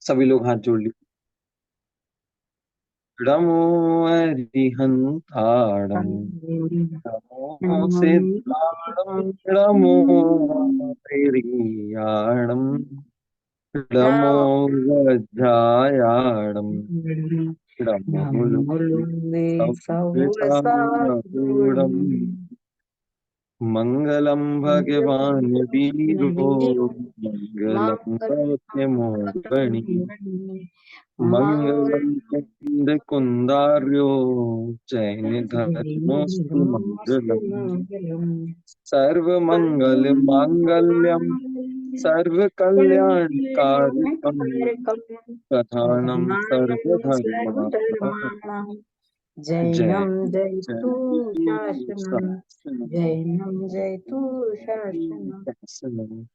सभी लोग हाथ जोड़ लीजिए। नमो अरिहंताणं नमो सिद्धाणं नमो वैरियाणं नमो वज्रायाणं नमो नमोलुंदे सव्यसाचूडम् मंगलम भगवान वीरो मंगलम सत्यमोगणि मंगलम कुंद कुंदार्यो जैन धर्मोस्तु मंगलम सर्व मंगल मांगल्यम सर्व कल्याणकारिकम प्रधानम सर्वधर्माणां जय जैनम जयतु जय शासनम शासनम। जैनम जयतु शासनम।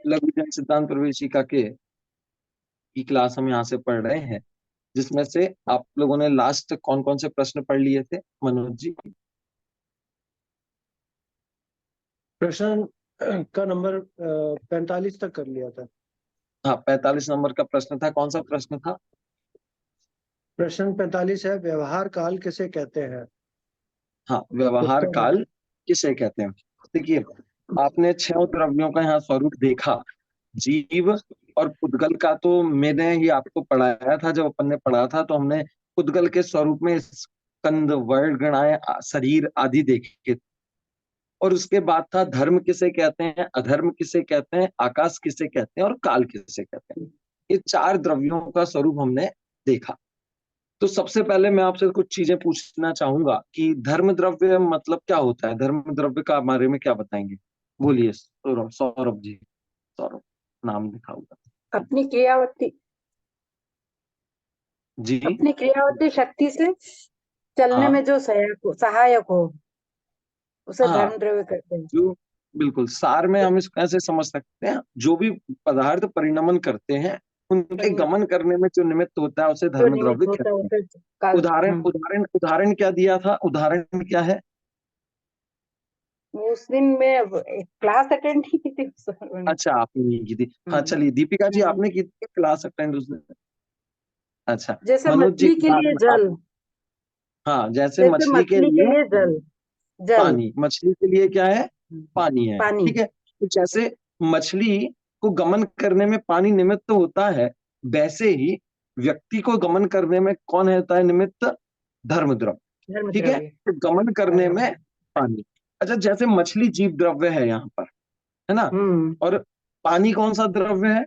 लघु जन सिद्धांत प्रवेशिका के की क्लास हम यहाँ से पढ़ रहे हैं, जिसमें से आप लोगों ने लास्ट कौन कौन से प्रश्न पढ़ लिए थे मनोज जी? प्रश्न का नंबर 45 तक कर लिया था। हाँ, 45 नंबर का प्रश्न था। कौन सा प्रश्न था? प्रश्न 45 है, व्यवहार काल किसे कहते हैं? हाँ, व्यवहार उत्तर है काल किसे कहते हैं। देखिए, आपने छह द्रव्यों का यहाँ स्वरूप देखा। जीव और पुद्गल का तो मैंने ही आपको पढ़ाया था। जब अपन ने पढ़ा था तो हमने पुद्गल के स्वरूप में स्कंद, वर्ण, गणाएं, शरीर आदि देखे। और उसके बाद था धर्म किसे कहते हैं, अधर्म किसे कहते हैं, आकाश किसे कहते हैं और काल किसे कहते हैं। ये चार द्रव्यों का स्वरूप हमने देखा। तो सबसे पहले मैं आपसे कुछ चीजें पूछना चाहूंगा कि धर्म द्रव्य मतलब क्या होता है। धर्म द्रव्य का बारे में क्या बताएंगे? बोलिए सौरभ, सौरभ जी। सौरभ नाम लिखा होगा अपनी क्रियावती जी। अपनी क्रियावती शक्ति से चलने हाँ में जो सहायक हो उसे हाँ, धर्म द्रव्य कहते हैं। जो बिल्कुल सार में हम इसको ऐसे समझ सकते हैं, जो भी पदार्थ परिणमन करते हैं उनके परिणाम गमन करने में जो निमित्त होता है उसे जो धर्म द्रव्य निमित्त होता है कहते हैं। उसे काल। उदाहरण हाँ, उदाहरण उदाहरण क्या दिया था? उदाहरण क्या है? उस दिन मैं एक क्लास अटेंड की थी उस समय। अच्छा, आपने नहीं की थी। हाँ हम्म, चलिए, दीपिका जी हम्म। आपने की थी क्लास अटेंड उस दिन। अच्छा, जैसे मनोज जी मछली के लिए उदाहरण आप। जल, हाँ, जैसे जैसे मछली के मछली के लिए लिए जल, जल। पानी, मछली के लिए क्या है? पानी है, पानी। ठीक है। तो जैसे मछली को गमन करने में पानी निमित्त होता है, वैसे ही व्यक्ति को गमन करने में कौन होता है निमित्त? धर्म द्रव्य, धर्म ठीक है। द्रव्य। तो गमन करने में बराबर। पानी। अच्छा, जैसे मछली जीव द्रव्य है यहाँ पर, है ना। हम्म। और पानी कौन सा द्रव्य है?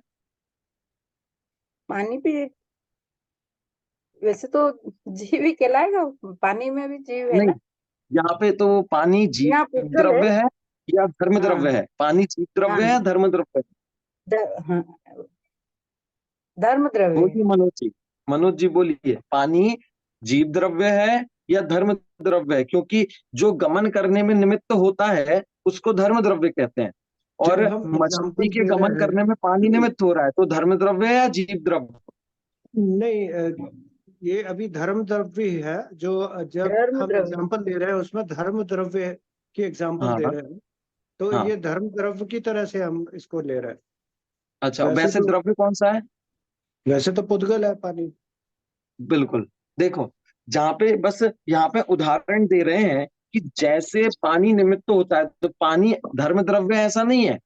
पानी भी वैसे तो जीव ही कहलाएगा, पानी में भी जीव है नहीं, ना। यहाँ पे तो पानी यहाँ जीव पुद्गल है। द्रव्य है या धर्म द्रव्य हाँ, है? पानी जीव द्रव्य है हाँ, या धर्म द्रव्य है? हाँ, धर्म द्रव्य है। बोलिए मनोज जी। मनोज जी बोलिए, पानी जीव द्रव्य है या धर्म द्रव्य है? क्योंकि जो गमन करने में निमित्त होता है उसको धर्म द्रव्य कहते हैं। और जब हम मछली एग्जाम्पल के दे गमन रहे करने में पानी हैं। निमित्त हो रहा है, तो धर्म द्रव्य है या जीव द्रव्य? नहीं, ये अभी धर्म द्रव्य ही है। जो जब धर्म हम द्रव्य। एग्जाम्पल ले रहे हैं उसमें धर्म द्रव्य की एग्जाम्पल दे हाँ रहे हैं, तो हाँ। ये धर्म द्रव्य की तरह से हम इसको ले रहे हैं। अच्छा, वैसे वैसे तो द्रव्य कौन सा है? वैसे तो पुद्गल है पानी। बिल्कुल। देखो, जहाँ पे बस यहाँ पे उदाहरण दे रहे हैं कि जैसे पानी निमित्त होता है तो पानी धर्म द्रव्य है, ऐसा नहीं है।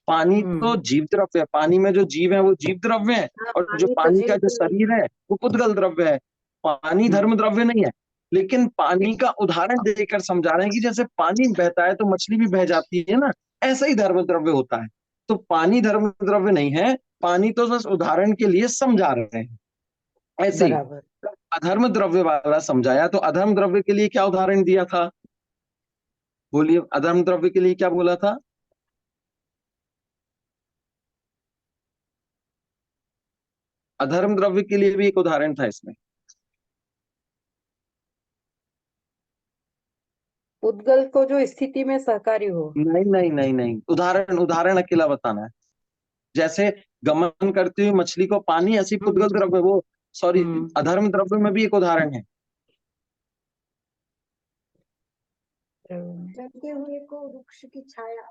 पानी तो हम्म। जीव द्रव्य है, पानी में जो जीव है वो जीव द्रव्य है। हाँ, और जो पानी तो पानी का जीव जो द्रव्य शरीर है वो पुद्गल द्रव्य है। पानी है। धर्म द्रव्य नहीं है। लेकिन पानी का उदाहरण देकर समझा रहे हैं कि जैसे पानी बहता है तो मछली भी बह जाती है ना, ऐसा ही धर्म द्रव्य होता है। तो पानी धर्म द्रव्य नहीं है। पानी तो बस उदाहरण के लिए समझा रहे हैं, ऐसे ही। बराबर। अधर्म द्रव्य वाला समझाया तो अधर्म द्रव्य के लिए क्या उदाहरण दिया था? बोलिए, अधर्म द्रव्य के लिए क्या बोला था? अधर्म द्रव्य के लिए भी एक उदाहरण था इसमें। उद्गल को जो स्थिति में सहकारी हो। नहीं नहीं नहीं नहीं, उदाहरण उदाहरण अकेला बताना है। जैसे गमन करती हुई मछली को पानी, ऐसी पुद्गल हम्म, द्रव्य वो, सॉरी, हम्म। अधर्म द्रव्य में भी एक उदाहरण है। जलते हुए को वृक्ष की छाया,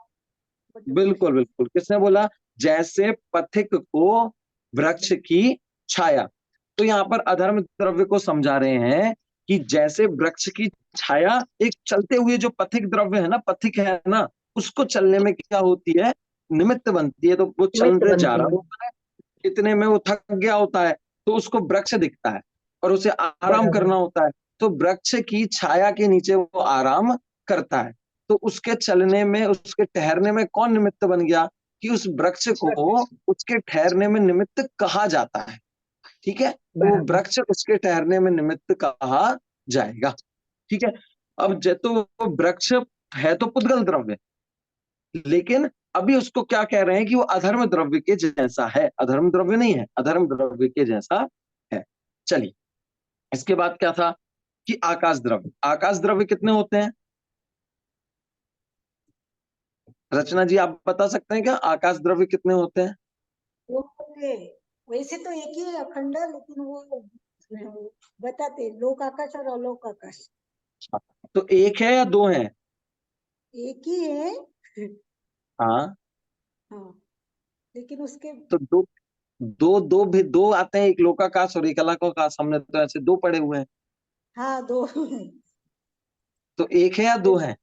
वट वृक्ष। बिल्कुल बिल्कुल, किसने बोला? जैसे पथिक को वृक्ष की छाया। तो यहाँ पर अधर्म द्रव्य को समझा रहे हैं कि जैसे वृक्ष की छाया एक चलते हुए जो पथिक द्रव्य है ना, पथिक है ना, उसको चलने में क्या होती है, निमित्त बनती है। तो वो निमित्त चलने जा बनती रहा है। होता है, इतने में वो थक गया होता है, तो उसको वृक्ष दिखता है और उसे आराम बराबर। करना होता है, तो वृक्ष की छाया के नीचे वो आराम करता है। तो उसके चलने में, उसके ठहरने में कौन निमित्त बन गया, कि उस वृक्ष को उसके ठहरने में निमित्त कहा जाता है। ठीक है, तो वो बराबर। वृक्ष उसके ठहरने में निमित्त कहा जाएगा। ठीक है, अब तो वो वृक्ष है तो पुद्गल द्रव्य, लेकिन अभी उसको क्या कह रहे हैं कि वो अधर्म द्रव्य के जैसा है, अधर्म द्रव्य नहीं है, अधर्म द्रव्य के जैसा है। चलिए, इसके बाद क्या था कि आकाश द्रव्य। आकाश द्रव्य कितने होते हैं, रचना जी आप बता सकते हैं क्या, आकाश द्रव्य कितने होते हैं? वो वैसे तो एक ही है अखंड, लेकिन वो बताते लोक आकाश और अलोक आकाश। तो एक है या दो है? एक ही है। हाँ, हाँ, लेकिन उसके तो दो दो दो भी दो आते हैं, एक लोकाकाश और एक अलाकाकाश, हमने तो ऐसे दो पढ़े हुए हैं। हाँ दो है। तो एक है या दो है?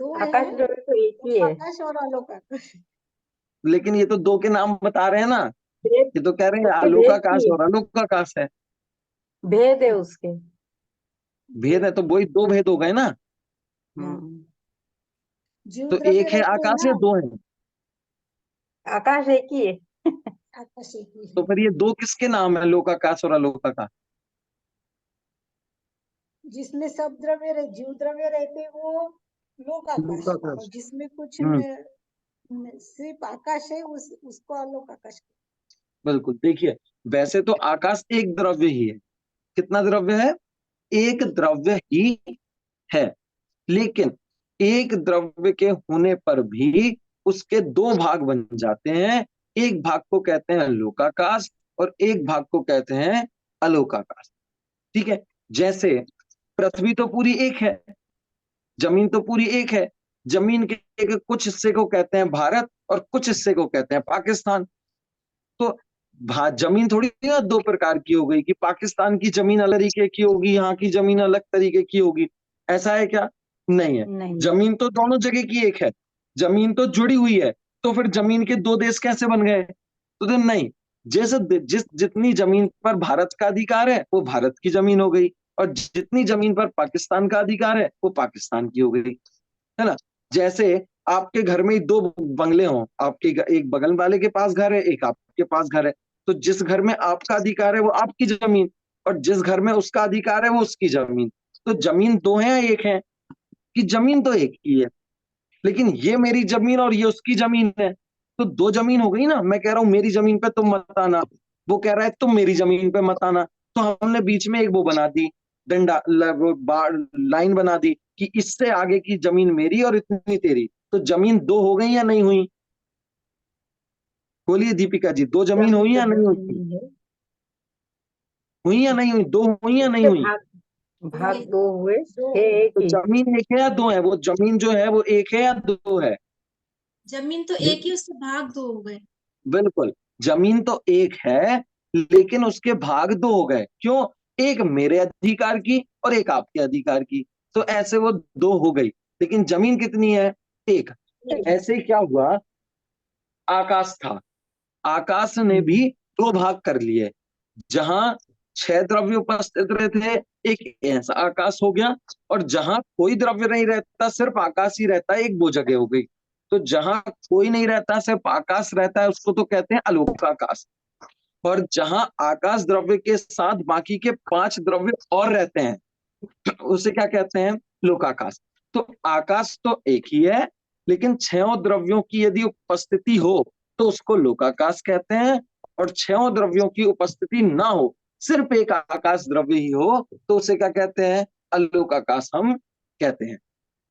दो है, आकाश द्रव्य तो एक ही लोक है। आकाश और अलोक आकाश। लेकिन ये तो दो के नाम बता रहे हैं ना, भेद, ये तो कह रहे हैं उसके भेद आलोकाकाश की और अलोकाकाश है। भेद है उसके। भेद है तो वही दो भेद हो गए ना। हम्म। जीव तो द्रव्य एक है रहते हैं आकाश ना, या दो है? आकाश एक ही है। आकाश एक ही तो है। फिर ये दो किसके नाम है, लोकाकाश और अलोकाकाश? जिसमें सब द्रव्य रहे, जीव द्रव्य रहते हैं, वो लोक आकाश, लोकाकाश। और जिसमें कुछ हम्म, सिर्फ आकाश है, उसको अलोक आकाश। बिल्कुल। देखिए, वैसे तो आकाश एक द्रव्य ही है। कितना द्रव्य है? एक द्रव्य ही है। लेकिन एक द्रव्य के होने पर भी उसके दो भाग बन जाते हैं। एक भाग को कहते हैं लोकाकाश और एक भाग को कहते हैं अलोकाकाश। ठीक है, जैसे पृथ्वी तो पूरी एक है, जमीन तो पूरी एक है। जमीन के कुछ हिस्से को कहते हैं भारत और कुछ हिस्से को कहते हैं पाकिस्तान। तो जमीन थोड़ी ना दो प्रकार की हो गई कि पाकिस्तान की जमीन अलग तरीके की होगी, यहाँ की जमीन अलग तरीके की होगी, ऐसा है क्या? नहीं है। नहीं। जमीन तो दोनों जगह की एक है, जमीन तो जुड़ी हुई है। तो फिर जमीन के दो देश कैसे बन गए? तो नहीं, जैसे जितनी जमीन पर भारत का अधिकार है वो भारत की जमीन हो गई, और जितनी जमीन पर पाकिस्तान का अधिकार है वो पाकिस्तान की हो गई, है ना। जैसे आपके घर में ही दो बंगले हों, आपके एक बगल वाले के पास घर है, एक आपके पास घर है, तो जिस घर में आपका अधिकार है वो आपकी जमीन, और जिस घर में उसका अधिकार है वो उसकी जमीन। तो जमीन दो है या एक है? कि जमीन तो एक ही है, लेकिन ये मेरी जमीन और ये उसकी जमीन है, तो दो जमीन हो गई ना। मैं कह रहा हूं मेरी जमीन पे तुम मत आना, वो कह रहा है तुम मेरी जमीन पे मत आना, तो हमने बीच में एक वो बना दी, डंडा लाइन बना दी कि इससे आगे की जमीन मेरी और इतनी तेरी। तो जमीन दो हो गई या नहीं हुई? बोलिए दीपिका जी, दो जमीन जमीन हुई तो या नहीं दो हुई? नहीं है। हुई या नहीं हुई? दो हुई या नहीं उसके हुई? भाग दो हुए, दो है है। एक तो ही। जमीन एक है या दो है? वो जमीन जो है वो एक है या दो है? जमीन तो एक ही, उसके भाग दो हो गए। बिल्कुल, जमीन तो एक है, लेकिन उसके भाग दो हो गए। क्यों? एक मेरे अधिकार की और एक आपके अधिकार की, तो ऐसे वो दो हो गई, लेकिन जमीन कितनी है? एक। ऐसे ही क्या हुआ, आकाश था, आकाश ने भी दो भाग कर लिए। जहां छह द्रव्य उपस्थित रहते, एक ऐसा आकाश हो गया, और जहां कोई द्रव्य नहीं रहता, सिर्फ आकाश ही रहता है, एक वो जगह हो गई। तो जहां कोई नहीं रहता, सिर्फ आकाश रहता है, उसको तो कहते हैं अलोकाकाश। और जहां आकाश द्रव्य के साथ बाकी के पांच द्रव्य और रहते हैं, उसे क्या कहते हैं? लोकाकाश। तो आकाश तो एक ही है, लेकिन छहों द्रव्यों की यदि उपस्थिति हो तो उसको लोकाकाश कहते हैं, और छहों द्रव्यों की उपस्थिति ना हो, सिर्फ एक आकाश द्रव्य ही हो, तो उसे क्या कहते हैं? अलोकाकाश हम कहते हैं।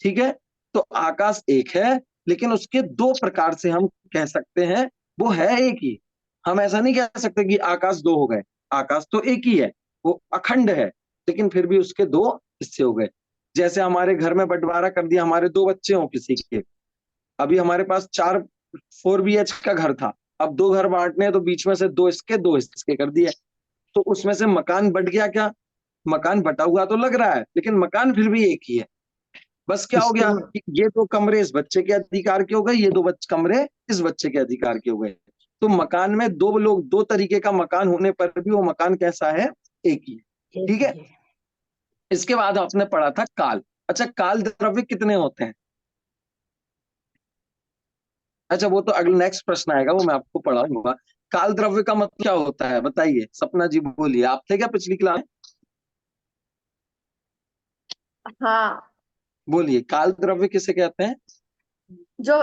ठीक है, तो आकाश एक है, लेकिन उसके दो प्रकार से हम कह सकते हैं, वो है एक ही। हम ऐसा नहीं कह सकते कि आकाश दो हो गए, आकाश तो एक ही है, वो अखंड है, लेकिन फिर भी उसके दो हिस्से हो गए। जैसे हमारे घर में बंटवारा कर दिया, हमारे दो बच्चे हों किसी के, अभी हमारे पास 4 4BH का घर था, अब 2 घर बांटने हैं तो बीच में से 2 इसके कर दिए, तो उसमें से मकान बट गया क्या? मकान बटा हुआ तो लग रहा है, लेकिन मकान फिर भी एक ही है। बस क्या हो गया इसका कि ये 2 कमरे इस बच्चे के अधिकार के हो गए, ये 2 कमरे इस बच्चे के अधिकार के हो गए। तो मकान में 2 लोग, 2 तरीके का मकान होने पर भी वो मकान कैसा है? एक ही है। ठीक है। इसके बाद आपने पढ़ा था काल। अच्छा, काल द्रव्य कितने होते हैं? अच्छा, वो तो अगला नेक्स्ट प्रश्न आएगा, वो मैं आपको पढ़ाऊंगा। काल द्रव्य का मतलब क्या होता है बताइए, सपना जी बोलिए। आप थे क्या पिछली क्लास में? हाँ, बोलिए, काल द्रव्य किसे कहते हैं? जो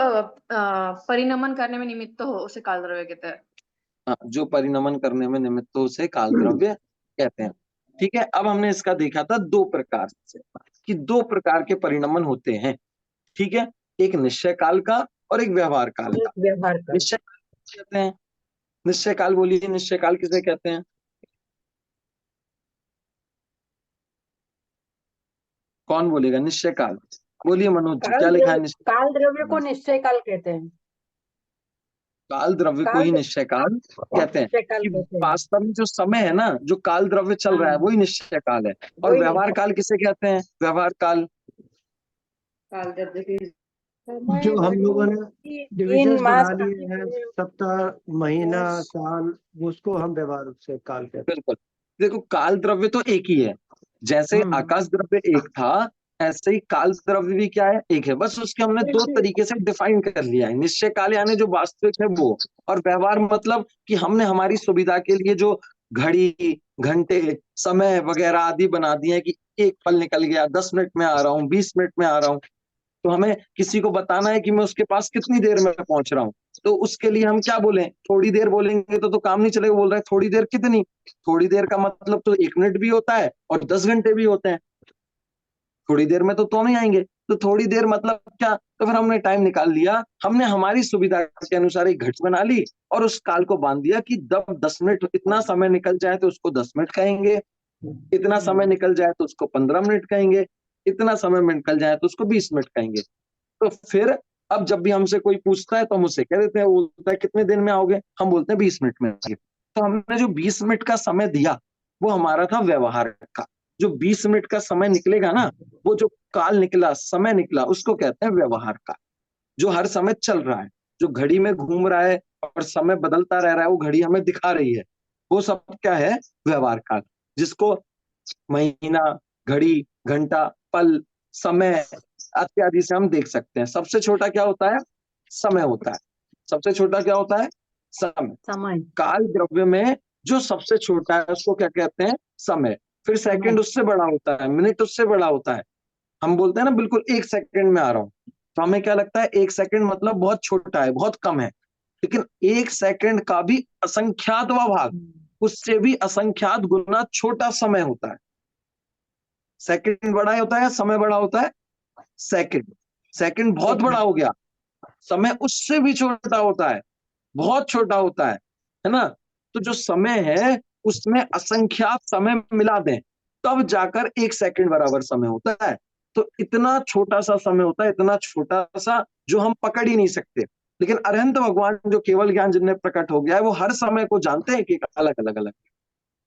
परिनमन करने में निमित्त हो उसे काल द्रव्य कहते हैं। हाँ, जो परिनमन करने में निमित्त हो उसे काल द्रव्य कहते हैं। ठीक है। अब हमने इसका देखा था 2 प्रकार से, कि 2 प्रकार के परिनमन होते हैं। ठीक है। एक निश्चय काल का और एक व्यवहार काल का। व्यवहार का। निश्चय काल कहते हैं, निश्चय काल बोलिए, निश्चय काल किसे कहते हैं? कौन बोलेगा निश्चय काल? बोलिए मनोज जी, क्या लिखा है निश्चय? काल द्रव्य को निश्चय काल कहते हैं। काल द्रव्य को काल ही निश्चय काल कहते हैं। निश्चय काल कि कहते हैं। वास्तव में जो समय है ना, जो काल द्रव्य चल रहा है, हाँ, वही निश्चय काल है। और वही व्यवहार काल किसे कहते हैं? व्यवहार काल काल द्रव्य की समय जो हम लोगों ने दिन डिविजन्स मास बना लिए हैं, सप्ताह, महीना, वर्ष। साल, उसको हम व्यवहार से काल कहते बिल्कुल। देखो, काल द्रव्य तो एक ही है। जैसे आकाश द्रव्य एक था, ऐसे ही काल द्रव्य भी क्या है? एक है। बस उसके हमने 2 तरीके से डिफाइन कर लिया है। निश्चय काल यानी जो वास्तविक है वो, और व्यवहार मतलब कि हमने हमारी सुविधा के लिए जो घड़ी, घंटे, समय वगैरह आदि बना दिए हैं कि एक पल निकल गया, 10 मिनट में आ रहा हूँ, 20 मिनट में आ रहा हूँ। तो हमें किसी को बताना है कि मैं उसके पास कितनी देर में पहुंच रहा हूँ, तो उसके लिए हम क्या बोलें? थोड़ी देर बोलेंगे तो काम नहीं चलेगा। बोल रहे हैं थोड़ी देर कितनी? थोड़ी देर का मतलब तो 1 मिनट भी होता है और 10 घंटे भी होते हैं। थोड़ी देर में तो नहीं आएंगे। तो थोड़ी देर मतलब क्या? तो फिर हमने टाइम निकाल लिया, हमने हमारी सुविधा के अनुसार एक घड़ी बना ली और उस काल को बांध दिया कि जब 10 मिनट इतना समय निकल जाए तो उसको 10 मिनट कहेंगे, इतना समय निकल जाए तो उसको 15 मिनट कहेंगे, इतना समय निकल जाए तो उसको 20 मिनट कहेंगे। तो फिर अब जब भी हमसे कोई पूछता है तो हम उससे कह देते हैं, वो बोलता है कितने दिन में आओगे, हम बोलते हैं 20 मिनट में आएंगे। तो हमने जो 20 मिनट का समय दिया वो हमारा था व्यवहार का। जो 20 मिनट का समय निकलेगा ना, वो जो काल निकला, समय निकला, उसको कहते हैं व्यवहार का। जो हर समय चल रहा है, जो घड़ी में घूम रहा है और समय बदलता रह रहा है, वो घड़ी हमें दिखा रही है, वो सब क्या है? व्यवहार काल। जिसको महीना, घड़ी, घंटा, पल, समय इत्यादि से हम देख सकते हैं। सबसे छोटा क्या होता है? समय होता है। सबसे छोटा क्या होता है? समय। समय। काल द्रव्य में जो सबसे छोटा है उसको क्या कहते हैं? समय। फिर सेकंड उससे बड़ा होता है, मिनट उससे बड़ा होता है। हम बोलते हैं ना बिल्कुल 1 सेकंड में आ रहा हूं, तो हमें क्या लगता है? 1 सेकंड मतलब बहुत छोटा है, बहुत कम है। लेकिन 1 सेकंड का भी असंख्यातवां भाग, उससे भी असंख्यात गुना छोटा समय होता है। सेकंड बड़ा होता है या समय बड़ा होता है? सेकंड। सेकंड बहुत बड़ा हो गया, समय उससे भी छोटा होता है, बहुत छोटा होता है ना? तो जो समय है उसमें असंख्यात समय मिला दें तब जाकर 1 सेकंड बराबर समय होता है। तो इतना छोटा सा समय होता है, इतना छोटा सा, जो हम पकड़ ही नहीं सकते। लेकिन अरहंत भगवान जो केवल ज्ञान जिनमें प्रकट हो गया है, वो हर समय को जानते हैं कि अलग अलग अलग।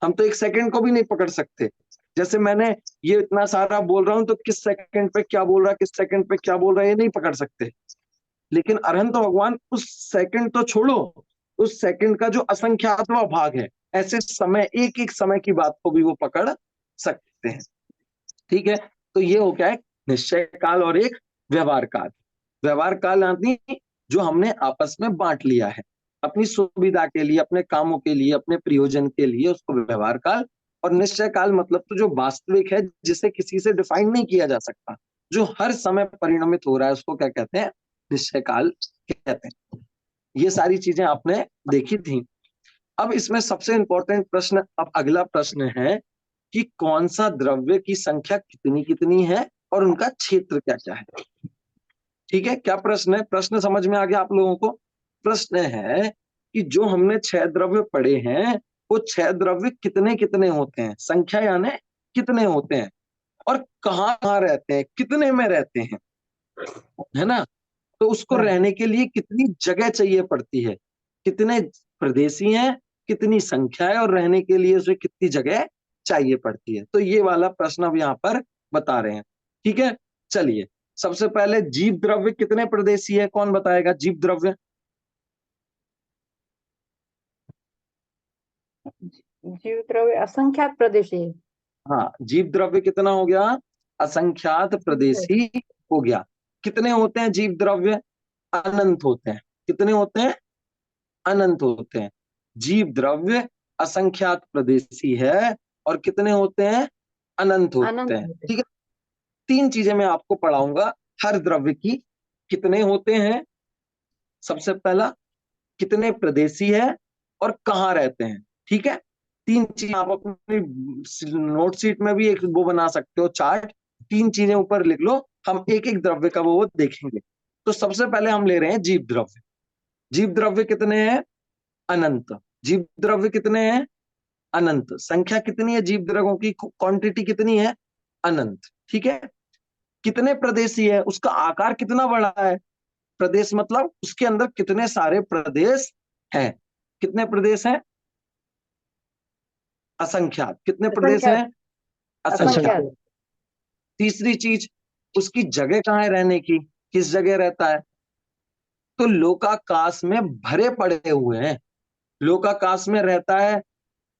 हम तो 1 सेकंड को भी नहीं पकड़ सकते। जैसे मैंने ये इतना सारा बोल रहा हूं तो किस सेकंड पे क्या बोल रहा है, किस सेकंड पे क्या बोल रहा है, ये नहीं पकड़ सकते। लेकिन अरहंत भगवान उस सेकंड तो छोड़ो, उस सेकंड का जो असंख्यातवां भाग है, ऐसे समय, एक एक समय की बात को भी वो पकड़ सकते हैं। ठीक है। तो ये हो गया एक निश्चय काल और एक व्यवहार काल। व्यवहार काल यानी जो हमने आपस में बांट लिया है अपनी सुविधा के लिए, अपने कामों के लिए, अपने प्रयोजन के लिए, उसको व्यवहार काल। और निश्चय काल मतलब तो जो वास्तविक है, जिसे किसी से डिफाइन नहीं किया जा सकता, जो हर समय परिणमित हो रहा है, उसको क्या कहते हैं? निश्चय काल कहते हैं। ये सारी चीजें आपने देखी थी। अब इसमें सबसे इंपॉर्टेंट प्रश्न, अब अगला प्रश्न है कि कौन सा द्रव्य की संख्या कितनी कितनी है और उनका क्षेत्र क्या क्या है। ठीक है। क्या प्रश्न है? प्रश्न समझ में आ गया आप लोगों को? प्रश्न है कि जो हमने 6 द्रव्य पढ़े हैं, वो 6 द्रव्य कितने कितने होते हैं, संख्या यानी कितने होते हैं, और कहाँ कहाँ रहते हैं, कितने में रहते हैं, है ना? तो उसको रहने के लिए कितनी जगह चाहिए पड़ती है, कितने प्रदेशी हैं, कितनी संख्या है, और रहने के लिए उसे कितनी जगह चाहिए पड़ती है। तो ये वाला प्रश्न अब यहाँ पर बता रहे हैं। ठीक है, चलिए सबसे पहले जीव द्रव्य कितने प्रदेशी है, कौन बताएगा जीव द्रव्य? जीव द्रव्य असंख्यात प्रदेश है। हाँ, जीव द्रव्य कितना हो गया? असंख्यात प्रदेशी हो गया। कितने होते हैं जीव द्रव्य? अनंत होते हैं। कितने होते हैं? अनंत होते हैं। जीव द्रव्य असंख्यात प्रदेशी है, और कितने होते हैं? अनंत होते अनंत हैं। होते ठीक है, तीन चीजें मैं आपको पढ़ाऊंगा हर द्रव्य की। कितने होते हैं, सबसे पहला कितने प्रदेशी है, और कहाँ रहते हैं। ठीक है, तीन चीज आप अपनी नोट शीट में भी एक वो बना सकते हो, चार्ट। तीन चीजें ऊपर लिख लो, हम एक एक द्रव्य का वो देखेंगे। तो सबसे पहले हम ले रहे हैं जीव द्रव्य। जीव द्रव्य कितने हैं? अनंत। जीव द्रव्य कितने हैं? अनंत। संख्या कितनी है जीव द्रव्यों की, क्वांटिटी कितनी है? अनंत। ठीक है, कितने प्रदेशी है, उसका आकार कितना बड़ा है। प्रदेश मतलब उसके अंदर कितने सारे प्रदेश हैं। कितने प्रदेश हैं? असंख्यात। कितने प्रदेश असंख्यात। हैं? असंख्यात। असंख्यात। तीसरी चीज, उसकी जगह कहाँ है रहने की, किस जगह रहता है। तो लोकाकाश में भरे पड़े हुए हैं। लोकाकाश में रहता है,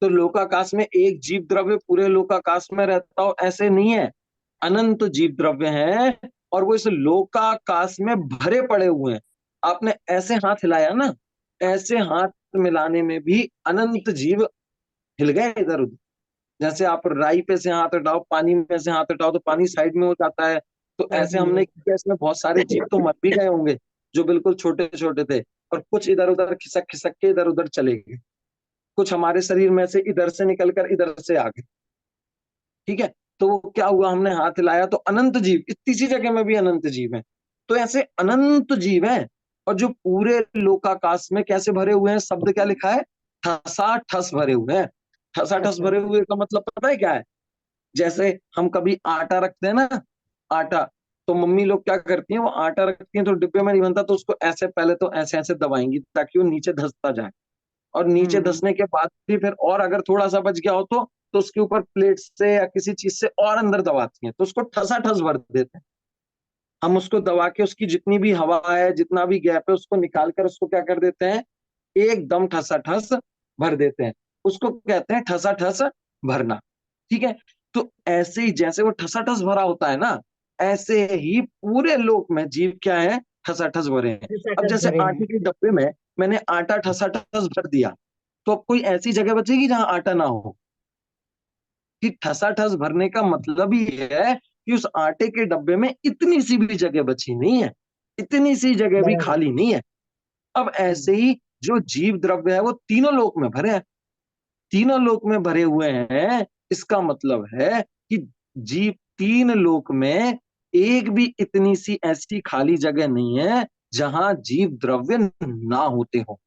तो लोकाकाश में एक जीव द्रव्य पूरे लोकाकाश में रहता हो ऐसे नहीं है। अनंत जीव द्रव्य हैं, और वो इस लोकाकाश में भरे पड़े हुए हैं। आपने ऐसे हाथ हिलाया ना, ऐसे हाथ मिलाने में भी अनंत जीव हिल गए इधर उधर। जैसे आप राई पे से हाथ हटाओ, पानी में से हाथ हटाओ तो पानी साइड में हो जाता है। तो ऐसे हमने किया, इसमें बहुत सारे जीव तो मर भी गए होंगे जो बिल्कुल छोटे छोटे थे, और कुछ इधर उधर खिसक खिसक के इधर उधर चले गए। कुछ हमारे शरीर में से इधर से निकलकर इधर से आ गए। ठीक है, तो वो क्या हुआ, हमने हाथ हिलाया तो अनंत जीव, इतनी सी जगह में भी अनंत जीव है। तो ऐसे अनंत जीव हैं, और जो पूरे लोकाकाश में कैसे भरे हुए हैं, शब्द क्या लिखा है? ठसाठस भरे हुए हैं। ठसाठस भरे हुए का मतलब पता है क्या है? जैसे हम कभी आटा रखते हैं ना, आटा, तो मम्मी लोग क्या करती हैं, वो आटा रखती हैं तो डिब्बे में नहीं बनता, तो उसको ऐसे पहले तो ऐसे ऐसे दबाएंगी ताकि वो नीचे धंसता जाए, और नीचे धंसने के बाद भी फिर और अगर थोड़ा सा बच गया हो तो उसके ऊपर प्लेट से या किसी चीज से और अंदर दबाती हैं, तो उसको ठसा ठस भर देते हैं। हम उसको दबा के उसकी जितनी भी हवा है, जितना भी गैप है, उसको निकाल कर उसको क्या कर देते हैं, एकदम ठसा ठस भर देते हैं। उसको कहते हैं ठसा ठस भरना। ठीक है, तो ऐसे ही जैसे वो ठसा ठस भरा होता है ना, ऐसे ही पूरे लोक में जीव क्या है, ठसा ठस भरे हैं। अब जैसे आटे के डब्बे में मैंने आटा ठसा ठस भर दिया, तो अब कोई ऐसी जगह बचेगी जहां आटा ना हो। कि ठसा ठस भरने का मतलब ही है कि उस आटे के डब्बे में इतनी सी भी जगह बची नहीं है, इतनी सी जगह भी खाली नहीं है। अब ऐसे ही जो जीव द्रव्य है वो तीनों लोक में भरे हैं। तीनों लोक में भरे हुए हैं, इसका मतलब है कि जीव तीन लोक में एक भी इतनी सी ऐसी खाली जगह नहीं है जहां जीव द्रव्य ना होते हो।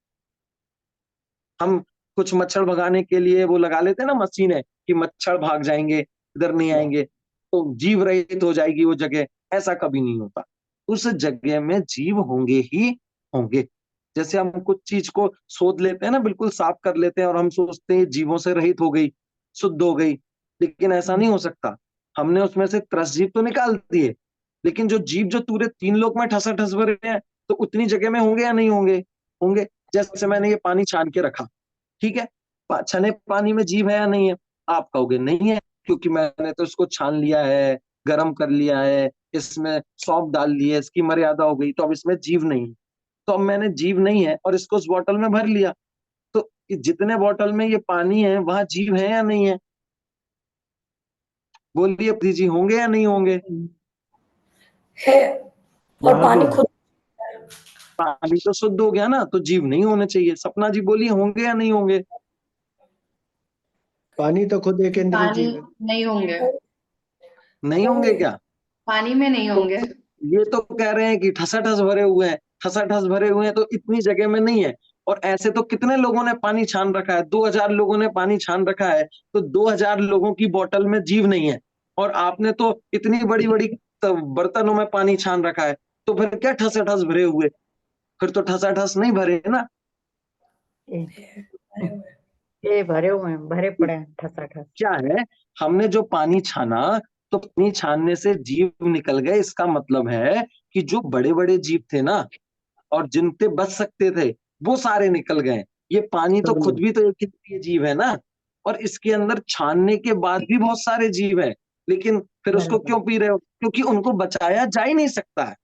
हम कुछ मच्छर भगाने के लिए वो लगा लेते हैं ना मशीनें, कि मच्छर भाग जाएंगे, इधर नहीं आएंगे, तो जीव रहित हो जाएगी वो जगह। ऐसा कभी नहीं होता, उस जगह में जीव होंगे ही होंगे। जैसे हम कुछ चीज को सोध लेते हैं ना, बिल्कुल साफ कर लेते हैं, और हम सोचते हैं जीवों से रहित हो गई, शुद्ध हो गई, लेकिन ऐसा नहीं हो सकता। हमने उसमें से त्रस जीव तो निकाल दिए, लेकिन जो जीव जो पूरे तीन लोक में ठसा ठस भरे हैं, तो उतनी जगह में होंगे या नहीं होंगे? होंगे। जैसे मैंने ये पानी छान के रखा, ठीक है, छने पानी में जीव है या नहीं है? आप कहोगे नहीं है, क्योंकि मैंने तो इसको छान लिया है, गर्म कर लिया है, इसमें सौंफ डाल ली है, इसकी मर्यादा हो गई, तो अब इसमें जीव नहीं। तो अब मैंने जीव नहीं है और इसको उस बोतल में भर लिया, तो जितने बोतल में ये पानी है वहां जीव है या नहीं है? बोलिए जी, होंगे या नहीं होंगे? है। और पानी खुद पानी तो शुद्ध हो गया ना, तो जीव नहीं होने चाहिए। सपना जी बोलिए, होंगे या नहीं होंगे? पानी तो खुद एक इंद्रिय पानी जीव है। नहीं होंगे, नहीं होंगे क्या? पानी में नहीं तो होंगे। ये तो कह रहे हैं कि ठसाठस भरे हुए हैं, ठसाठस भरे हुए हैं तो इतनी जगह में नहीं है। और ऐसे तो कितने लोगों ने पानी छान रखा है, 2000 लोगों ने पानी छान रखा है, तो 2000 लोगों की बोतल में जीव नहीं है। और आपने तो इतनी बड़ी बड़ी बर्तनों में पानी छान रखा है, तो फिर क्या ठसाठस भरे हुए? फिर तो ठसाठस नहीं भरे ना। ये भरे हुए हैं, भरे पड़े हैं ठसाठस। क्या है, हमने जो पानी छाना तो पानी छानने से जीव निकल गए, इसका मतलब है कि जो बड़े बड़े जीव थे ना और जिनसे बच सकते थे वो सारे निकल गए। ये पानी तो खुद भी तो एक ही जीव है ना, और इसके अंदर छानने के बाद भी बहुत सारे जीव हैं, लेकिन फिर उसको क्यों पी रहे हो? क्योंकि उनको बचाया जा ही नहीं सकता है।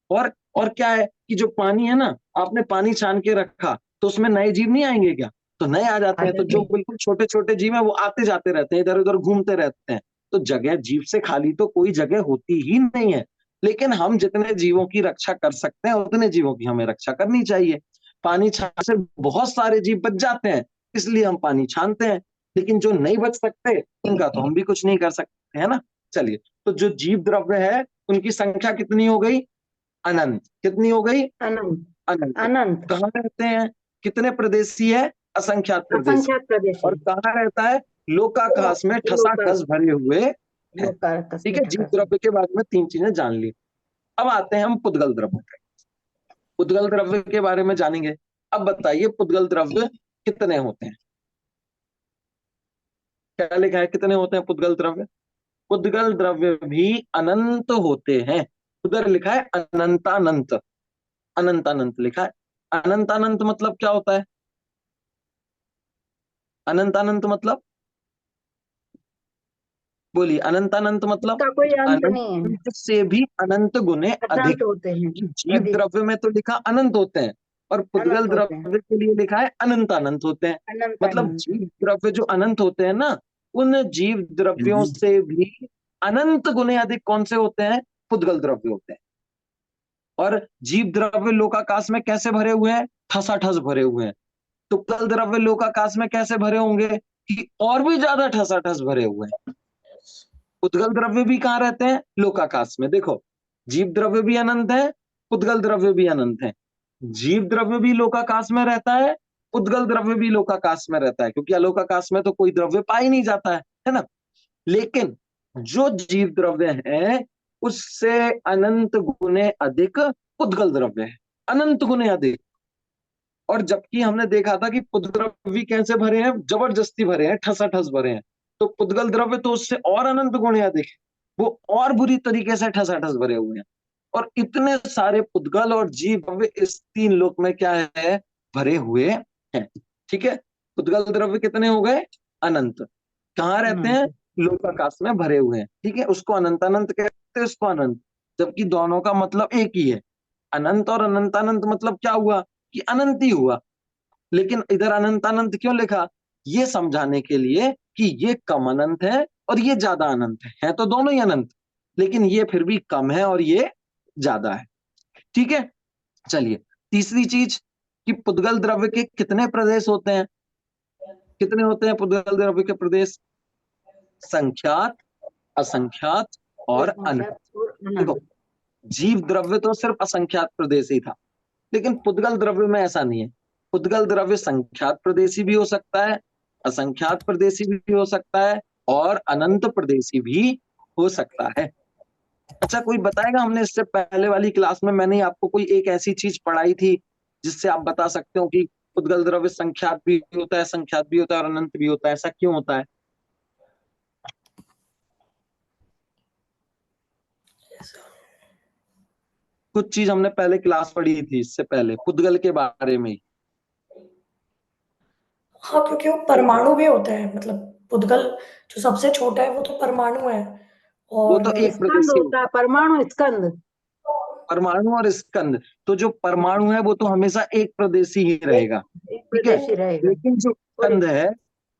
और क्या है कि जो पानी है ना, आपने पानी छान के रखा तो उसमें नए जीव नहीं आएंगे क्या? तो नए आ जाते हैं। तो जो बिल्कुल छोटे छोटे जीव हैं वो आते जाते रहते हैं, इधर उधर घूमते रहते हैं। तो जगह जीव से खाली तो कोई जगह होती ही नहीं है। लेकिन हम जितने जीवों की रक्षा कर सकते हैं उतने जीवों की हमें रक्षा करनी चाहिए। पानी छान से बहुत सारे जीव बच जाते हैं, इसलिए हम पानी छानते हैं। लेकिन जो नहीं बच सकते उनका तो हम भी कुछ नहीं कर सकते, है ना। चलिए, तो जो जीव द्रव्य है उनकी संख्या कितनी हो गई? अनंत। कितनी हो गई? अनंत। अनंत। अनंत। कहाँ रहते हैं? कितने प्रदेशी है? असंख्यात प्रदेशी। असंख्यात प्रदेश और कहाँ रहता है? लोकाकाश में ठसाठस भरे हुए हैं। ठीक है, जीव द्रव्य के बारे में 3 चीजें जान ली। अब आते हैं हम पुद्गल द्रव्य पे। पुद्गल द्रव्य के बारे में जानेंगे। अब बताइए, पुद्गल द्रव्य कितने होते हैं? क्या लिखा है, कितने होते हैं पुद्गल द्रव्य? पुद्गल द्रव्य भी अनंत होते हैं। उधर लिखा है अनंतानंत। अनंतानंत लिखा है। अनंतानंत मतलब क्या होता है? अनंतानंत मतलब बोलिए, अनंतानंत मतलब? इसका कोई अंत नहीं है, अनंत से भी अनंत गुने अनंत अधिक। होते हैं। जीव अधिक द्रव्य में तो लिखा अनंत होते हैं, और पुद्गल अनंत होते हैं। द्रव्य के लिए लिखा है अनंत अनंत होते हैं। अनंत मतलब अनंत। जीव द्रव्य जो अनंत होते हैं ना, उन जीव द्रव्यों से भी अनंत गुने अधिक कौन से होते हैं? पुद्गल द्रव्य होते हैं। और जीव द्रव्य लोकाकाश में कैसे भरे हुए हैं? ठसाठस भरे हुए हैं। तो पुद्गल द्रव्य लोकाकाश में कैसे भरे होंगे कि और भी ज्यादा ठसाठस भरे हुए हैं। पुद्गल द्रव्य भी कहाँ रहते हैं? लोकाकाश में। देखो, जीव द्रव्य भी अनंत है, पुद्गल द्रव्य भी अनंत है। जीव द्रव्य भी लोकाकाश में रहता है, पुद्गल द्रव्य भी लोकाकाश में रहता है, क्योंकि अलोकाकाश में तो कोई द्रव्य पा ही नहीं जाता है ना। लेकिन जो जीव द्रव्य है उससे अनंत गुने अधिक पुद्गल द्रव्य है, अनंत गुने अधिक। और जबकि हमने देखा था कि पुद्गल द्रव्य कैसे भरे हैं? जबरदस्ती भरे हैं, ठसाठस भरे हैं। तो पुद्गल द्रव्य तो उससे और अनंत गुणे अधिक है, वो और बुरी तरीके से ठसाठस भरे हुए हैं। और इतने सारे पुद्गल और जीव द्रव्य इस 3 लोक में क्या है? भरे हुए हैं। ठीक है, पुद्गल द्रव्य कितने हो गए? अनंत। कहाँ रहते हैं? लोकाकाश में भरे हुए हैं। ठीक है, उसको अनंत अनंत कहते हैं, उसको अनंत। जबकि दोनों का मतलब एक ही है। अनंत और अनंतानंत मतलब क्या हुआ? कि अनंत ही हुआ। लेकिन इधर अनंतानंत क्यों लिखा? ये समझाने के लिए कि ये कम अनंत है और ये ज्यादा अनंत है तो दोनों ही अनंत, लेकिन ये फिर भी कम है और ये ज्यादा है। ठीक है, चलिए, तीसरी चीज कि पुद्गल द्रव्य के कितने प्रदेश होते हैं? कितने होते हैं पुद्गल द्रव्य के प्रदेश? संख्यात, असंख्यात और अनंत। देखो, जीव द्रव्य तो सिर्फ असंख्यात प्रदेशी था, लेकिन पुद्गल द्रव्य में ऐसा नहीं है। पुद्गल द्रव्य संख्यात प्रदेशी भी हो सकता है, असंख्यात प्रदेशी भी हो सकता है, और अनंत प्रदेशी भी हो सकता है। अच्छा, कोई बताएगा? हमने इससे पहले वाली क्लास में मैंने आपको कोई एक ऐसी चीज पढ़ाई थी जिससे आप बता सकते हो कि पुद्गल द्रव्य संख्यात भी होता है, संख्यात भी होता है और अनंत भी होता है? ऐसा क्यों होता है? कुछ चीज हमने पहले क्लास पढ़ी थी इससे पहले पुद्गल के बारे में। हाँ, क्योंकि वो परमाणु भी होते हैं, मतलब पुद्गल जो सबसे छोटा है वो तो परमाणु है। वो और तो एक स्कंद प्रदेशी होता है, परमाणु स्कंद। परमाणु और स्कंद। तो जो परमाणु है वो तो हमेशा एक प्रदेशी ही रहेगा, एक ठीक है। प्रदेशी रहेगा। लेकिन जो और स्कंद है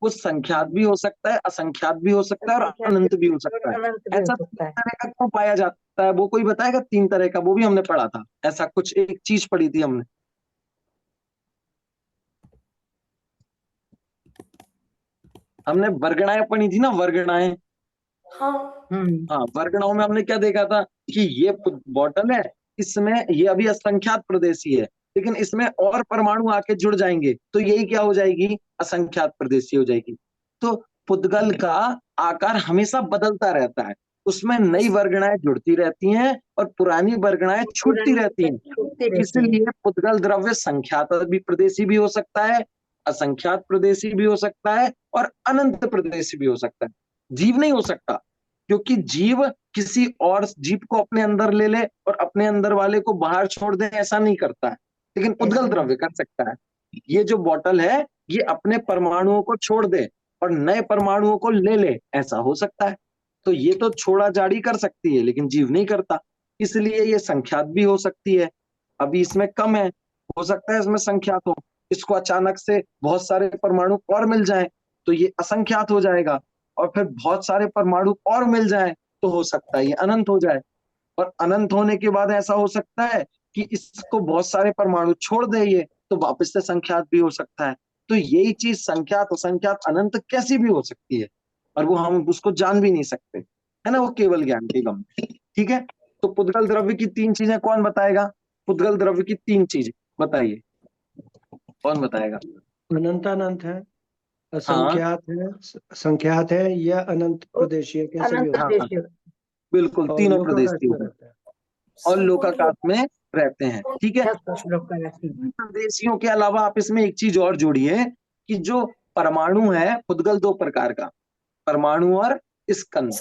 वो संख्यात भी हो सकता है, असंख्यात भी हो सकता है और असंख्यात अनंत भी हो और सकता है। अनंत भी हो ऐसा सकता 3 है। तरह का क्यों पाया जाता है? वो कोई बताएगा? 3 तरह का, वो भी हमने पढ़ा था। ऐसा कुछ एक चीज पढ़ी थी हमने। हमने वर्गणाएं पढ़ी थी ना, वर्गणाएं। हाँ, हाँ, वर्गणाओं में हमने क्या देखा था कि ये बॉटल है, इसमें ये अभी असंख्यात प्रदेशी है, लेकिन इसमें और परमाणु आके जुड़ जाएंगे तो यही क्या हो जाएगी? असंख्यात प्रदेशी हो जाएगी। तो पुद्गल का आकार हमेशा बदलता रहता है। उसमें नई वर्गणाएं जुड़ती रहती हैं और पुरानी वर्गणाएं छूटती रहती हैं। छूटती रहती है। इसलिए पुद्गल द्रव्य संख्यात भी प्रदेशी भी हो सकता है, असंख्यात प्रदेशी भी हो सकता है और अनंत प्रदेशी भी हो सकता है। जीव नहीं हो सकता, क्योंकि जीव किसी और जीव को अपने अंदर ले ले और अपने अंदर वाले को बाहर छोड़ दे, ऐसा नहीं करता है। लेकिन पुद्गल द्रव्य कर सकता है। ये जो बॉटल है ये अपने परमाणुओं को छोड़ दे और नए परमाणुओं को ले ले, ऐसा हो सकता है। तो ये तो छोड़ा जाड़ी कर सकती है, लेकिन जीव नहीं करता, इसलिए ये संख्यात भी हो सकती है। अभी इसमें कम है, हो सकता है इसमें संख्यात हो। इसको अचानक से बहुत सारे परमाणु और मिल जाए तो ये असंख्यात हो जाएगा, और फिर बहुत सारे परमाणु और मिल जाए तो हो सकता है ये अनंत हो जाए। और अनंत होने के बाद ऐसा हो सकता है कि इसको बहुत सारे परमाणु छोड़ दे ये, तो वापस से संख्यात भी हो सकता है। तो यही चीज संख्यात असंख्यात अनंत कैसी भी हो सकती है, और वो हम उसको जान भी नहीं सकते, है ना, वो केवल ज्ञान के गम। ठीक है, तो पुद्गल द्रव्य की 3 चीजें कौन बताएगा? पुद्गल द्रव्य की 3 चीजें बताइए, कौन बताएगा? अनंतानंत है, असंख्यात है, संख्यात है, या अनंत प्रदेशी है, कैसे भी अनंत हो। प्रदेशी। बिल्कुल, और तीनों लोकाकाश प्रदेशी में होते हैं रहता है। और लोकाकाश में रहते हैं। ठीक है, श्लोक का राशि। प्रदेशियों के अलावा आप इसमें एक चीज और जोड़िए कि जो परमाणु है, पुद्गल 2 प्रकार का, परमाणु और स्कंद।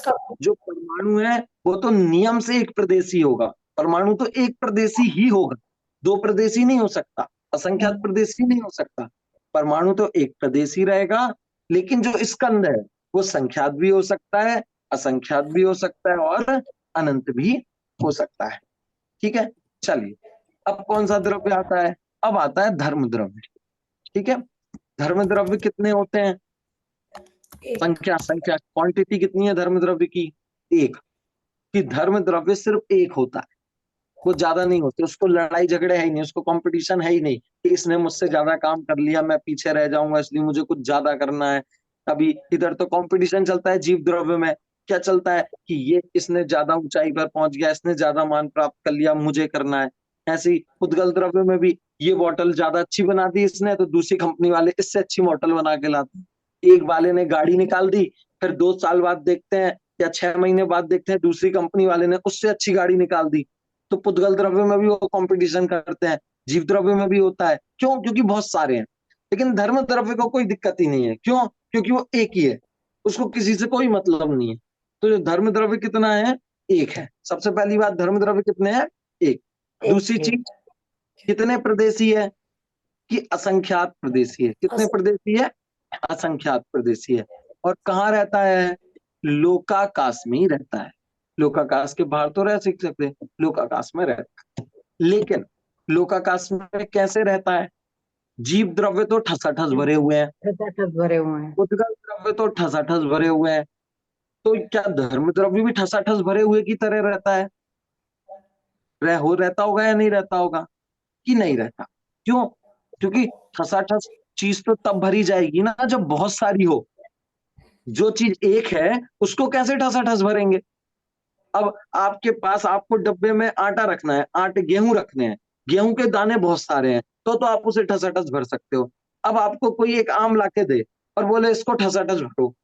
जो परमाणु है वो तो नियम से एक प्रदेशी होगा, परमाणु तो एक प्रदेशी ही होगा, 2 प्रदेशी नहीं हो सकता, असंख्यात प्रदेशी नहीं हो सकता। परमाणु तो एक प्रदेशी रहेगा, लेकिन जो स्कंद है वो संख्यात भी हो सकता है, असंख्यात भी हो सकता है और अनंत भी हो सकता है। ठीक है, चलिए अब कौन सा द्रव्य आता है? अब आता है धर्म द्रव्य। ठीक है, धर्म द्रव्य कितने होते हैं? संख्या क्वांटिटी कितनी है धर्म द्रव्य की? 1। कि धर्म द्रव्य सिर्फ एक होता है, वो ज्यादा नहीं होते, उसको लड़ाई झगड़े है ही नहीं, उसको कंपटीशन है ही नहीं कि इसने मुझसे ज्यादा काम कर लिया, मैं पीछे रह जाऊंगा इसलिए मुझे कुछ ज्यादा करना है। अभी इधर तो कंपटीशन चलता है जीव द्रव्य में, क्या चलता है कि ये इसने ज्यादा ऊंचाई पर पहुंच गया, इसने ज्यादा मान प्राप्त कर लिया, मुझे करना है। ऐसे ही पुद्गल द्रव्य में भी ये बॉटल ज्यादा अच्छी बना दी इसने, तो दूसरी कंपनी वाले इससे अच्छी बॉटल बना के लाते। एक वाले ने गाड़ी निकाल दी, फिर 2 साल बाद देखते हैं या 6 महीने बाद देखते हैं दूसरी कंपनी वाले ने उससे अच्छी गाड़ी निकाल दी। तो पुद्गल द्रव्य में भी वो कंपटीशन करते हैं, जीव द्रव्य में भी होता है। क्यों? क्योंकि बहुत सारे हैं। लेकिन धर्म द्रव्य को कोई दिक्कत ही नहीं है। क्यों? क्योंकि वो एक ही है, उसको किसी से कोई मतलब नहीं है। तो जो धर्म द्रव्य कितना है? एक है। सबसे पहली बात, धर्म द्रव्य कितने हैं? एक। दूसरी चीज, कितने प्रदेशी है? कि असंख्यात प्रदेशी है। कितने प्रदेशी है? असंख्यात प्रदेशी है। और कहाँ रहता है? लोकाकाश में ही रहता है। लोकाकाश के बाहर तो रह सकते, लोकाकाश में रहता है। लेकिन लोकाकाश में कैसे रहता है? जीव द्रव्य तो ठसाठस भरे हुए हैं, ठसाठस भरे हुए हैं, पुद्गल द्रव्य तो ठसाठस भरे हुए हैं। तो क्या धर्म द्रव्य भी ठसाठस भरे हुए की तरह रहता है? रहता होगा या नहीं रहता होगा? कि नहीं रहता। क्यों? क्योंकि ठसाठस चीज तो तब भरी जाएगी ना जब बहुत सारी हो। जो चीज एक है उसको कैसे ठसाठस भरेंगे? अब आपके पास, आपको डब्बे में आटा रखना है, गेहूं रखने हैं, गेहूं के दाने बहुत सारे हैं, तो आप उसे ठसाठस भर सकते हो। अब आपको कोई एक आम लाके दे और बोले इसको ठसाठस भरो,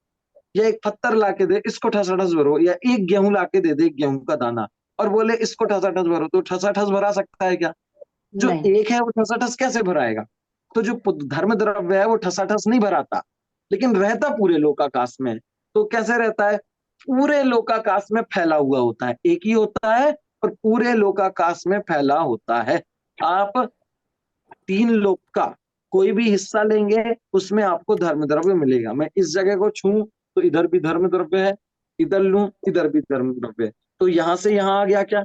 या एक पत्थर लाके दे इसको ठसाठस भरो, या एक गेहूं लाके दे एक गेहूं का दाना और बोले इसको ठसाठस भरो, तो ठसाठस भरा सकता है क्या? जो एक है वो ठसाठस कैसे भराएगा? तो जो धर्म द्रव्य है वो ठसाठस नहीं भराता, लेकिन रहता पूरे लोकाकाश में। तो कैसे रहता है? पूरे लोकाकाश में फैला हुआ होता है, एक ही होता है और पूरे लोकाकाश में फैला होता है। आप 3 लोक का कोई भी हिस्सा लेंगे उसमें आपको धर्म द्रव्य मिलेगा। मैं इस जगह को छूं तो इधर भी धर्म द्रव्य है, इधर लूं इधर भी धर्म द्रव्य है। तो यहां से यहां आ गया क्या?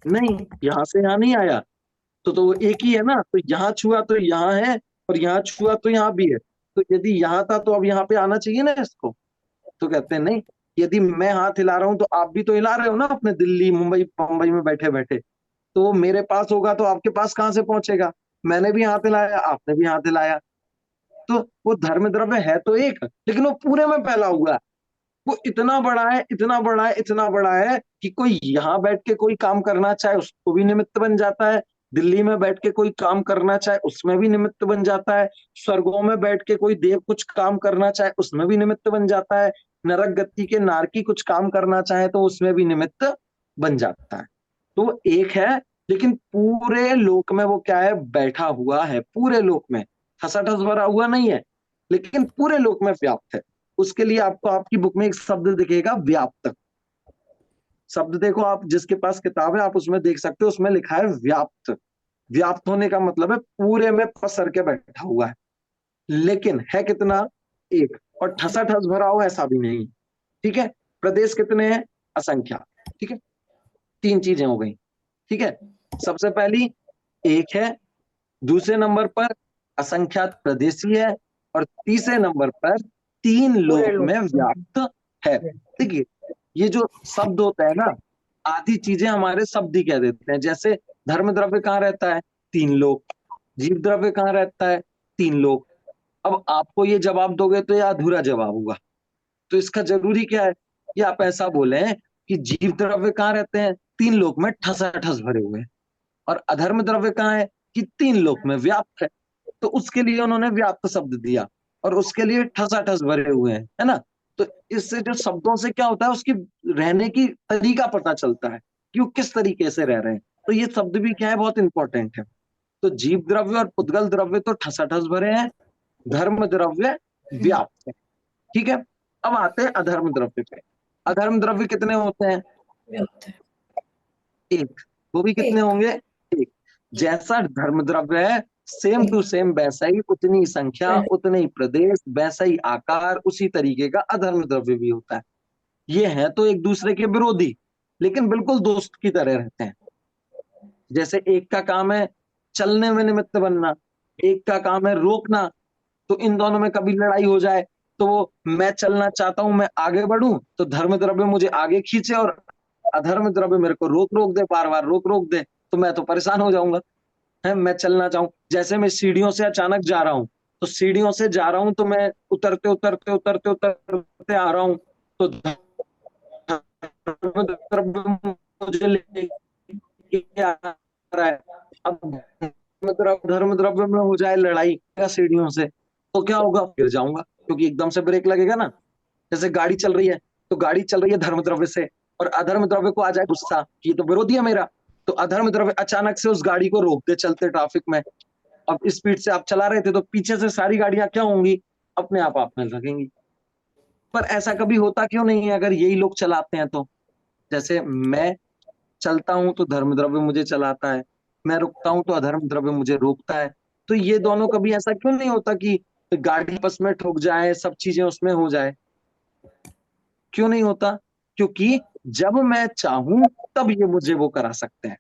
नहीं, यहां से यहां नहीं आया। तो वो एक ही है ना। तो यहाँ छुआ तो यहाँ है और यहाँ छुआ तो यहाँ भी है। तो यदि यहाँ था तो अब यहाँ पे आना चाहिए ना इसको। तो कहते हैं नहीं, यदि मैं हाथ हिला रहा हूं तो आप भी तो हिला रहे हो ना अपने दिल्ली मुंबई बम्बई में बैठे बैठे। तो वो मेरे पास होगा तो आपके पास कहाँ से पहुंचेगा? मैंने भी हाथ हिलाया, आपने भी हाथ हिलाया। तो वो धर्म द्रव्य है तो एक, लेकिन वो पूरे में फैला हुआ है। वो इतना बड़ा है, इतना बड़ा है, इतना बड़ा है कि कोई यहाँ बैठ के कोई काम करना चाहे उसको भी निमित्त बन जाता है, दिल्ली में बैठ के कोई काम करना चाहे उसमें भी निमित्त बन जाता है, स्वर्गों में बैठ के कोई देव कुछ काम करना चाहे उसमें भी निमित्त बन जाता है, नरक गति के नारकी कुछ काम करना चाहे तो उसमें भी निमित्त बन जाता है। तो वो एक है, लेकिन पूरे लोक में वो क्या है, बैठा हुआ है, पूरे लोक में ठसाठस भरा हुआ नहीं है, लेकिन पूरे लोक में व्याप्त है। उसके लिए आपको आपकी बुक में एक शब्द दिखेगा, व्याप्त शब्द। देखो आप जिसके पास किताब है आप उसमें देख सकते हो, उसमें लिखा है व्याप्त। व्याप्त होने का मतलब है पूरे में पसर के बैठा हुआ है, लेकिन है कितना, एक। और ठसाठस भरा हो ऐसा भी नहीं, ठीक है। प्रदेश कितने हैं, असंख्या, ठीक है। तीन चीजें हो गई, ठीक है। सबसे पहली एक है, दूसरे नंबर पर असंख्यात प्रदेशी है, और तीसरे नंबर पर तीन लोक में व्याप्त है। देखिए ये जो शब्द होता है ना, आधी चीजें हमारे शब्द ही कह देते हैं। जैसे धर्म द्रव्य कहाँ रहता है, तीन लोक। जीव द्रव्य कहाँ रहता है, तीन लोक। अब आपको ये जवाब दोगे तो ये अधूरा जवाब होगा, तो इसका जरूरी क्या है कि आप ऐसा बोले कि जीव द्रव्य कहाँ रहते हैं, तीन लोक में ठसाठस भरे हुए हैं, और अधर्म द्रव्य कहाँ है कि तीन लोक में व्याप्त है। तो उसके लिए उन्होंने व्याप्त शब्द दिया, और उसके लिए ठसाठस भरे हुए हैं, है ना। तो इससे जो शब्दों से क्या होता है, उसकी रहने की तरीका पता चलता है कि वो किस तरीके से रह रहे हैं। तो ये शब्द भी क्या है, बहुत इंपॉर्टेंट है। तो जीव द्रव्य और पुद्गल द्रव्य तो ठसाठस भरे हैं, धर्म द्रव्य व्याप्त है, ठीक है। अब आते हैं अधर्म द्रव्य पे। अधर्म द्रव्य कितने होते हैं, व्याप्त है। एक। वो भी कितने एक। होंगे, एक। जैसा धर्म द्रव्य है सेम टू सेम वैसा ही, उतनी संख्या, उतने ही प्रदेश, वैसा ही आकार, उसी तरीके का अधर्म द्रव्य भी होता है। ये है तो एक दूसरे के विरोधी, लेकिन बिल्कुल दोस्त की तरह रहते हैं। जैसे एक का काम है चलने में निमित्त बनना, एक का काम है रोकना। तो इन दोनों में कभी लड़ाई हो जाए तो वो, मैं चलना चाहता हूं, मैं आगे बढ़ूं, तो धर्म द्रव्य मुझे आगे खींचे और अधर्म द्रव्य मेरे को रोक दे, बार बार रोक दे, तो मैं तो परेशान हो जाऊंगा। है, मैं चलना चाहूं, जैसे मैं सीढ़ियों से अचानक जा रहा हूं, तो सीढ़ियों से जा रहा हूं तो मैं उतरते उतरते उतरते उतरते आ रहा हूं, तो धर्म द्रव्य मुझे लेके आ रहा है। अब धर्म द्रव्य में हो जाए लड़ाई सीढ़ियों से, तो क्या होगा, गिर जाऊंगा, क्योंकि एकदम से ब्रेक लगेगा ना। जैसे गाड़ी चल रही है, तो गाड़ी चल रही है धर्म द्रव्य से, और अधर्म द्रव्य को आ जाए गुस्सा, ये तो विरोधी है मेरा, तो अधर्म द्रव्य अचानक से उस गाड़ी को रोक दे चलते ट्रैफिक में। अब स्पीड से आप चला रहे थे, तो पीछे से सारी गाड़ियां क्या होंगी, अपने आप में लगेंगी। पर ऐसा कभी होता क्यों नहीं है, अगर यही लोग चलाते हैं तो। जैसे मैं चलता हूं तो धर्म द्रव्य मुझे चलाता है, मैं रुकता हूं तो अधर्म द्रव्य मुझे रोकता है। तो ये दोनों कभी ऐसा क्यों नहीं होता कि गाड़ी आपस में ठुक जाए, सब चीजें उसमें हो जाए, क्यों नहीं होता? क्योंकि जब मैं चाहूं तब ये मुझे वो करा सकते हैं।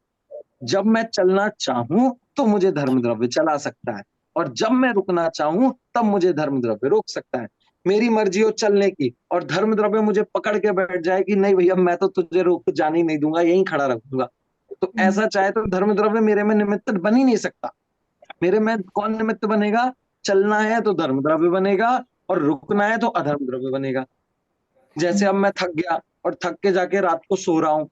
जब मैं चलना चाहूं तो मुझे धर्म द्रव्य चला सकता है, और जब मैं रुकना चाहूं तब मुझे धर्म द्रव्य रोक सकता है। मेरी मर्जी हो चलने की, और धर्म द्रव्य मुझे पकड़ के बैठ जाए कि नहीं भैया मैं तो तुझे रोक के जाने ही नहीं दूंगा, यहीं खड़ा रखूंगा, तो ऐसा चाहे तो धर्म द्रव्य मेरे में निमित्त बन ही नहीं सकता। मेरे में कौन निमित्त बनेगा? चलना है तो धर्म द्रव्य बनेगा, और रुकना है तो अधर्म द्रव्य बनेगा। जैसे अब मैं थक गया और थक के जाके रात को सो रहा हूं,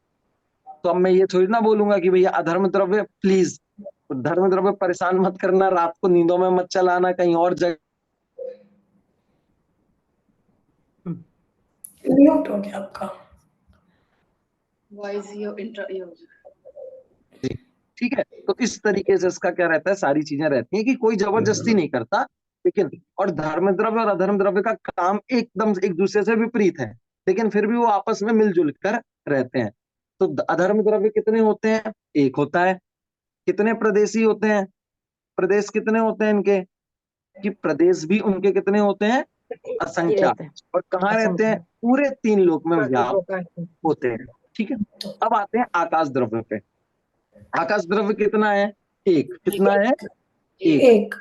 तो अब मैं ये थोड़ी ना बोलूंगा कि भैया अधर्म द्रव्य प्लीज, धर्म द्रव्य परेशान मत करना, रात को नींदों में मत चलाना, कहीं और जगह। म्यूट हो गया आपका। वॉइस यो इंटर यो ठीक है, तो इस तरीके से इसका क्या रहता है, सारी चीजें रहती हैं कि कोई जबरदस्ती नहीं करता, लेकिन और धर्म द्रव्य और अधर्म द्रव्य का काम एकदम एक दूसरे से विपरीत है, लेकिन फिर भी वो आपस में मिलजुल कर रहते हैं। तो अधर्म द्रव्य कितने होते हैं? एक होता है। कितने प्रदेशी होते हैं? प्रदेश कितने होते हैं इनके? कि प्रदेश भी उनके कितने होते हैं? असंख्या। और कहाँ रहते हैं? पूरे तीन लोक में व्याप्त होते हैं, ठीक है। अब आते हैं आकाश द्रव्य पे। आकाश द्रव्य कितना है? एक। कितना है? एक। एक।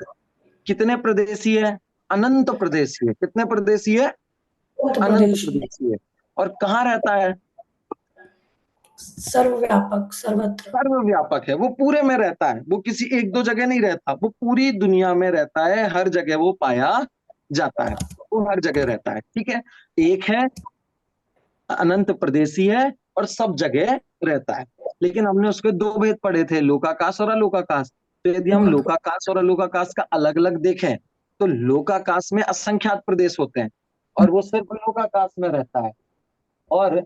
कितने प्रदेशी है? अनंत प्रदेशी है। कितने प्रदेशी है? उत्तर अनंत प्रदेश प्रदेशी है। और कहाँ रहता है? सर्वव्यापक, सर्वत्र। सर्वव्यापक है, वो पूरे में रहता है, वो किसी एक दो जगह नहीं रहता, वो पूरी दुनिया में रहता है, हर जगह वो पाया जाता है, वो हर जगह रहता है, ठीक है। एक है, अनंत प्रदेशी है, और सब जगह रहता है। लेकिन हमने उसके दो भेद पढ़े थे, लोकाकाश और अलोकाकाश। तो यदि हम लोकाकाश और अलोकाकाश का अलग अलग देखें, तो लोकाकाश में असंख्यात प्रदेश होते हैं, और वो सिर्फ लोकाकाश में रहता है। और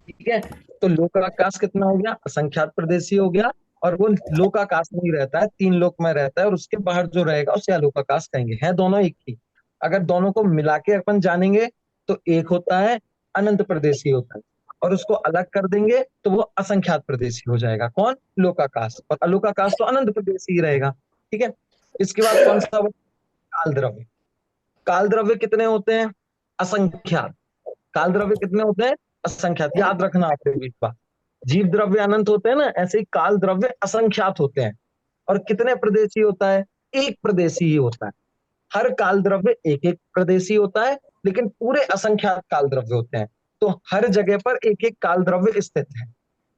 ठीक है, तो लोकाकाश कितना हो गया, असंख्यात प्रदेशी हो गया। और वो लोकाकाश नहीं रहता है, तीन लोक में रहता है, और उसके बाहर जो रहेगा उसे अलोकाकाश कहेंगे। है दोनों एक ही। अगर दोनों को मिला के अपन जानेंगे तो एक होता है अनंत प्रदेशी होता है, और उसको अलग कर देंगे तो वो असंख्यात प्रदेशी हो जाएगा। कौन? लोकाकाश। और अलोकाकाश तो अनंत प्रदेशी ही रहेगा। ठीक है, इसके बाद कौन सा? काल द्रव्य। काल द्रव्य कितने होते हैं? असंख्यात। काल द्रव्य कितने होते हैं? असंख्यात। याद रखना आपने एक बात, जीव द्रव्य अनंत होते हैं ना, ऐसे ही काल द्रव्य असंख्यात होते हैं। और कितने प्रदेशी होता है? एक प्रदेशी ही होता है। हर काल द्रव्य एक एक प्रदेशी होता है, लेकिन पूरे असंख्यात काल द्रव्य होते हैं। तो हर जगह पर एक एक काल द्रव्य स्थित है।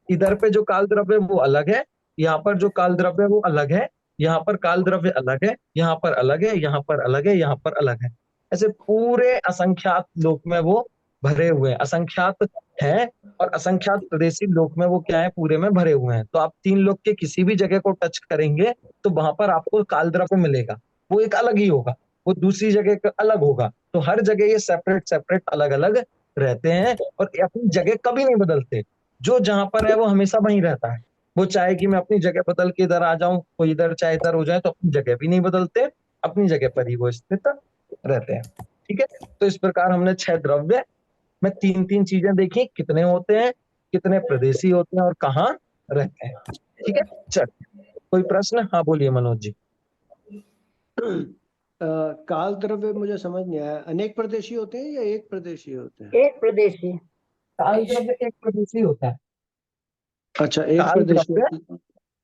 इधर पे जो काल द्रव्य वो अलग है, यहाँ पर जो काल द्रव्य वो अलग है, यहाँ पर काल द्रव्य अलग है, यहाँ पर अलग है, यहाँ पर अलग है, यहाँ पर अलग है। ऐसे पूरे असंख्यात लोक में वो भरे हुए हैं, असंख्यात है। और असंख्यात प्रदेशी लोक में वो क्या है? पूरे में भरे हुए हैं। तो आप तीन लोक के किसी भी जगह को टच करेंगे तो वहां पर आपको काल द्रव्य मिलेगा, वो एक अलग ही होगा, वो दूसरी जगह का अलग होगा। तो हर जगह ये सेपरेट सेपरेट अलग अलग रहते हैं, और अपनी जगह कभी नहीं बदलते। जो जहां पर है वो हमेशा वहीं रहता है। वो चाहे कि मैं अपनी जगह बदल के इधर आ जाऊं, कोई इधर चाहे इधर हो जाए, तो अपनी जगह भी नहीं बदलते, अपनी जगह पर ही वो स्थित रहते हैं। ठीक है, तो इस प्रकार हमने 6 द्रव्य में तीन तीन चीजें देखी, कितने होते हैं, कितने प्रदेशी होते हैं, और कहाँ रहते हैं। ठीक है, चल कोई प्रश्न? हाँ बोलिए मनोज जी। काल द्रव्य मुझे समझ नहीं आया, अनेक प्रदेशी होते हैं या एक प्रदेशी होते हैं? एक प्रदेशी। काल द्रव्य एक प्रदेशी होता है। अच्छा, एक काल प्रदेशी द्रव्य, होते हैं।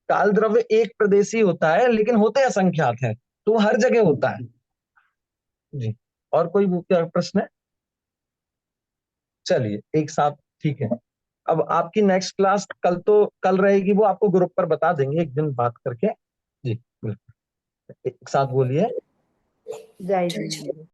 काल द्रव्य एक प्रदेशी होता है, लेकिन होते असंख्यात है, तो वो हर जगह होता है जी। और कोई क्या प्रश्न है? चलिए एक साथ, ठीक है। अब आपकी नेक्स्ट क्लास कल रहेगी, वो आपको ग्रुप पर बता देंगे एक दिन बात करके जी। बिल्कुल, एक साथ बोलिए। जय जय जय।